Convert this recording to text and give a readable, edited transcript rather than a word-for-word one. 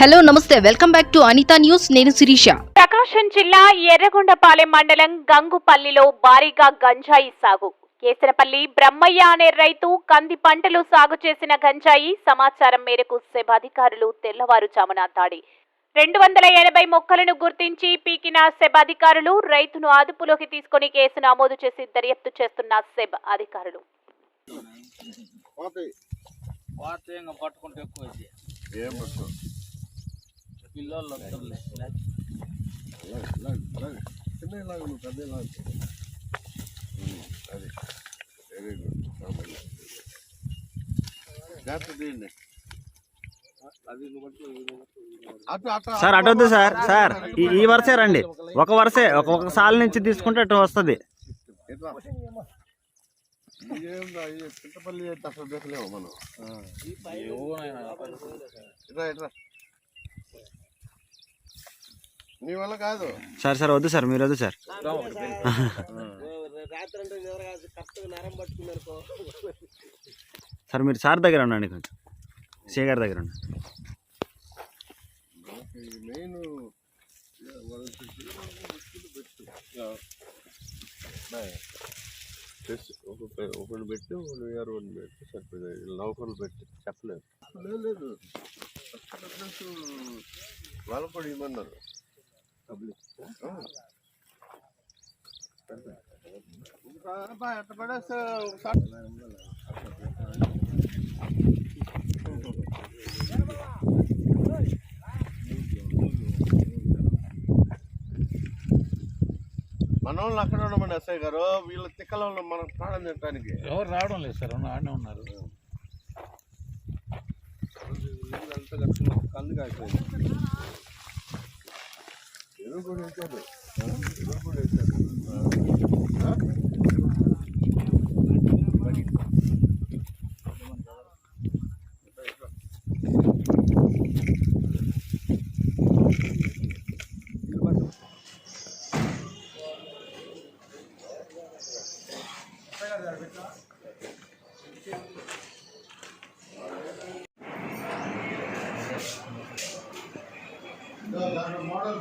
Hello నమస్తే welcome back to Anitha news. నేను శిరీష. ప్రకాశం జిల్లా ఎర్రగొండపాలెం మండలం గంగుపల్లిలో భారీగా గంజాయి సాగు. కేసనపల్లి బ్రహ్మయ్య అనే రైతు కంది పంటలు సాగు చేసిన గంజాయి సమాచారం మేరకు సెబ్ అధికారులు తెల్లవారుజామున దాడి 280 మొక్కలను గుర్తించి పీకిన సెబ్ అధికారులు రైతును అదుపులోకి తీసుకుని కేసు నమోదు చేసి దర్యాప్తు చేస్తున్న సెబ్ అధికారులు. Sir అటొద్దు sir. సార్ ఈ వరుసే రండి. ఒక వరుసే ఒక సాల నుంచి తీసుకుంటే అటు వస్తుంది. చింతపల్లి అసలు పెట్టలేము మనం. నీ వల్ల కాదు సార్. సార్ వద్దు సార్, మీరు వద్దు సార్. సార్ మీరు సార్ దగ్గర ఉండండి, కొంచెం సే గారి దగ్గర ఉండండి. మెయిన్ ఒకటి పెట్టి ఒకటి పెట్టి సరిపోయింది. నౌకర్లు పెట్టి చెప్పలేదు. లేదు వాళ్ళు కూడా ఇవ్వమన్నారు. ఎట్ట పడేస్తే ఒకసారి మన వాళ్ళు అక్కడ ఉండమని ఎస్ఐ గారు, వీళ్ళ తిక్కల వాళ్ళు మనకు ప్రాణం తినడానికి ఎవరు రావడం లేదు సార్. ఆడనే ఉన్నారు. అంతా కట్టుకుని కంది కాకపోయింది. ఎరువు కూడా వేసారు. ఎరువు కూడా వేసారు. మోడల్